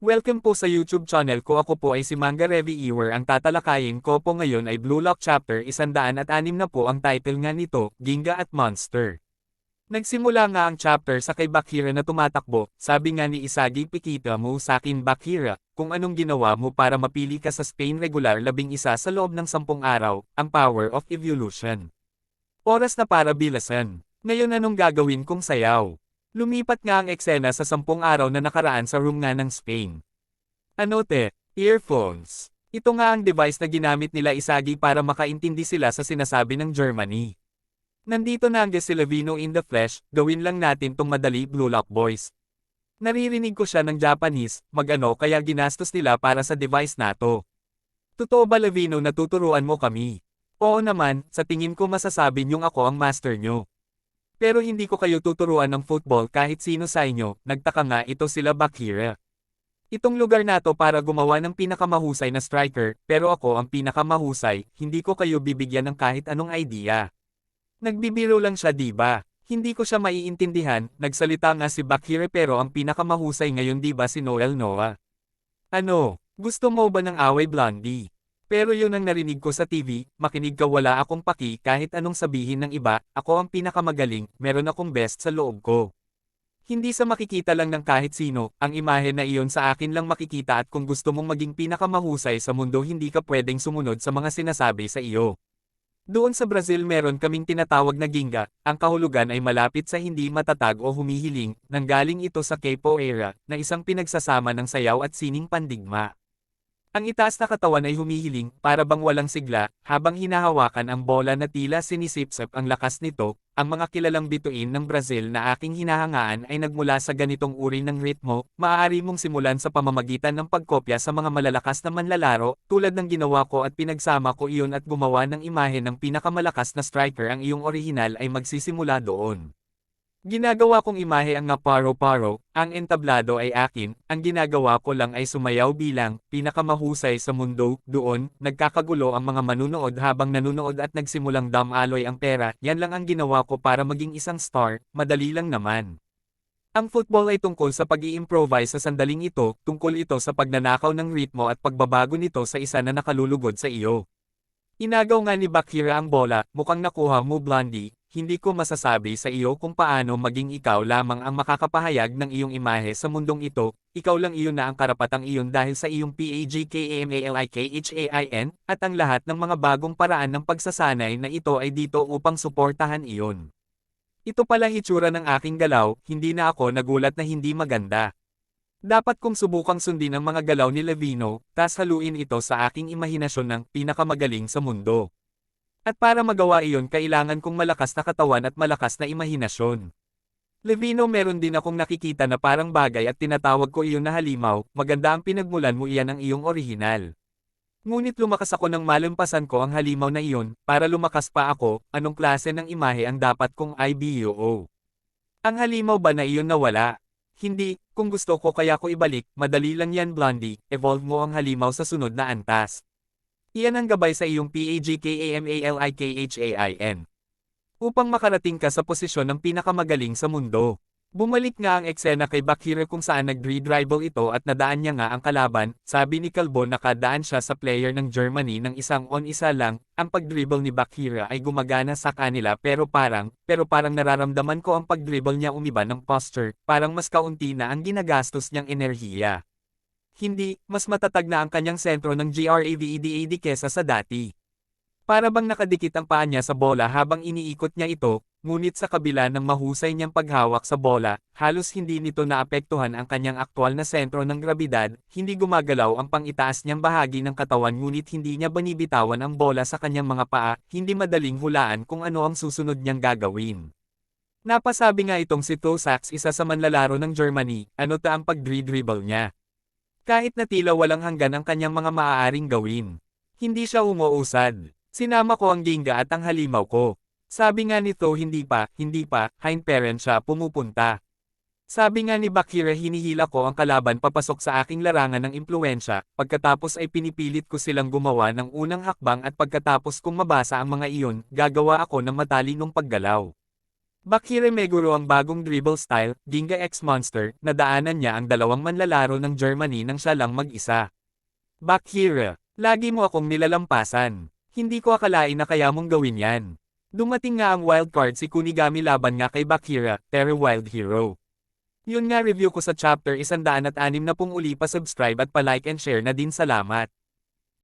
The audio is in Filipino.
Welcome po sa YouTube channel ko. Ako po ay si Manga Reviewer. Ang tatalakayin ko po ngayon ay Blue Lock Chapter 106 na po ang title nga nito, Ginga at Monster. Nagsimula nga ang chapter sa kay Bakira na tumatakbo, sabi nga ni Isagi, "Pikita mo sa akin Bakira, kung anong ginawa mo para mapili ka sa Spain regular 11 sa loob ng 10 araw, ang power of evolution. Oras na para bilasan. Ngayon anong gagawin kong sayaw?" Lumipat nga ang eksena sa 10 araw na nakaraan sa room nga ng Spain. Anote, earphones. Ito nga ang device na ginamit nila Isagi para makaintindi sila sa sinasabi ng Germany. Nandito na ang si Levino in the flesh, gawin lang natin tong madali Blue Lock boys. Naririnig ko siya ng Japanese, magano kaya ginastos nila para sa device na to. Totoo ba Levino na tuturuan mo kami? Oo naman, sa tingin ko masasabi niyong ako ang master nyo. Pero hindi ko kayo tuturuan ng football kahit sino sa inyo, nagtaka nga ito sila Bakira. Itong lugar na to para gumawa ng pinakamahusay na striker, pero ako ang pinakamahusay, hindi ko kayo bibigyan ng kahit anong idea. Nagbibiro lang siya diba? Hindi ko siya maiintindihan, nagsalita nga si Bakira pero ang pinakamahusay ngayon diba si Noel Noah? Ano, gusto mo ba ng away Blondie? Pero yun ang narinig ko sa TV, makinig ka wala akong paki kahit anong sabihin ng iba, ako ang pinakamagaling, meron akong best sa loob ko. Hindi sa makikita lang ng kahit sino, ang imahe na iyon sa akin lang makikita at kung gusto mong maging pinakamahusay sa mundo hindi ka pwedeng sumunod sa mga sinasabi sa iyo. Doon sa Brazil meron kaming tinatawag na ginga, ang kahulugan ay malapit sa hindi matatag o humihiling, nanggaling ito sa capoeira, na isang pinagsasama ng sayaw at sining pandigma. Ang itaas na katawan ay humihiling, para bang walang sigla, habang hinahawakan ang bola na tila sinisipsip ang lakas nito. Ang mga kilalang bituin ng Brazil na aking hinahangaan ay nagmula sa ganitong uri ng ritmo, maaari mong simulan sa pamamagitan ng pagkopya sa mga malalakas na manlalaro, tulad ng ginawa ko at pinagsama ko iyon at gumawa ng imahe ng pinakamalakas na striker. Ang iyong orihinal ay magsisimula doon. Ginagawa kong imahe ang nga paro-paro, ang entablado ay akin, ang ginagawa ko lang ay sumayaw bilang pinakamahusay sa mundo. Doon, nagkakagulo ang mga manunood habang nanunood at nagsimulang damaloy ang pera. Yan lang ang ginawa ko para maging isang star, madali lang naman. Ang football ay tungkol sa pag-i-improvise sa sandaling ito, tungkol ito sa pagnanakaw ng ritmo at pagbabago nito sa isa na nakalulugod sa iyo. Inagaw nga ni Bakira ang bola, mukhang nakuha mo Blondie. Hindi ko masasabi sa iyo kung paano maging ikaw lamang ang makakapahayag ng iyong imahe sa mundong ito, ikaw lang iyon na ang karapatang iyon dahil sa iyong PAGKAMALIKHAIN, at ang lahat ng mga bagong paraan ng pagsasanay na ito ay dito upang suportahan iyon. Ito pala hitsura ng aking galaw, hindi na ako nagulat na hindi maganda. Dapat kong subukang sundin ang mga galaw ni Levino, tas haluin ito sa aking imahinasyon ng pinakamagaling sa mundo. At para magawa iyon kailangan kong malakas na katawan at malakas na imahinasyon. Levino, meron din akong nakikita na parang bagay at tinatawag ko iyon na halimaw, maganda ang pinagmulan mo, iyan ang iyong orihinal. Ngunit lumakas ako nang malampasan ko ang halimaw na iyon, para lumakas pa ako, anong klase ng imahe ang dapat kong ibuo? Ang halimaw ba na iyon nawala? Hindi, kung gusto ko kaya ko ibalik, madali lang yan Blondie, evolve mo ang halimaw sa sunod na antas. Iyan ang gabay sa iyong PAGKAMALIKHAIN. Upang makarating ka sa posisyon ng pinakamagaling sa mundo. Bumalik nga ang eksena kay Bakira kung saan nag-redribble ito at nadaan niya nga ang kalaban. Sabi ni Calbo nakadaan siya sa player ng Germany ng isang on isa lang. Ang pag-dribble ni Bakira ay gumagana sa kanila pero parang nararamdaman ko ang pag-dribble niya umiba ng posture, parang mas kaunti na ang ginagastos niyang enerhiya. Hindi, mas matatag na ang kanyang sentro ng GRAVEDAD kesa sa dati. Para bang nakadikit ang paa niya sa bola habang iniikot niya ito, ngunit sa kabila ng mahusay niyang paghawak sa bola, halos hindi nito naapektuhan ang kanyang aktwal na sentro ng grabidad, hindi gumagalaw ang pang-itaas niyang bahagi ng katawan ngunit hindi niya binibitawan ang bola sa kanyang mga paa, hindi madaling hulaan kung ano ang susunod niyang gagawin. Napasabi nga itong si Tosaks, isa sa manlalaro ng Germany, ano ta ang pag-dribble niya. Kahit na tila walang hanggan ang kanyang mga maaaring gawin. Hindi siya umuusad. Sinama ko ang ginga at ang halimaw ko. Sabi nga nito hindi pa, hindparent siya pumupunta. Sabi nga ni Bakira hinihila ko ang kalaban papasok sa aking larangan ng impluwensya, pagkatapos ay pinipilit ko silang gumawa ng unang hakbang at pagkatapos kong mabasa ang mga iyon, gagawa ako ng matalinong paggalaw. Bakire Meguro ang bagong dribble style, Ginga X Monster, nadaanan niya ang dalawang manlalaro ng Germany nang siya lang mag-isa. Bakire, lagi mo akong nilalampasan. Hindi ko akalain na kaya mong gawin yan. Dumating nga ang wildcard si Kunigami laban nga kay Bakira, pero Wild Hero. Yun nga review ko sa chapter 160 uli pa subscribe at pa-like and share na din salamat.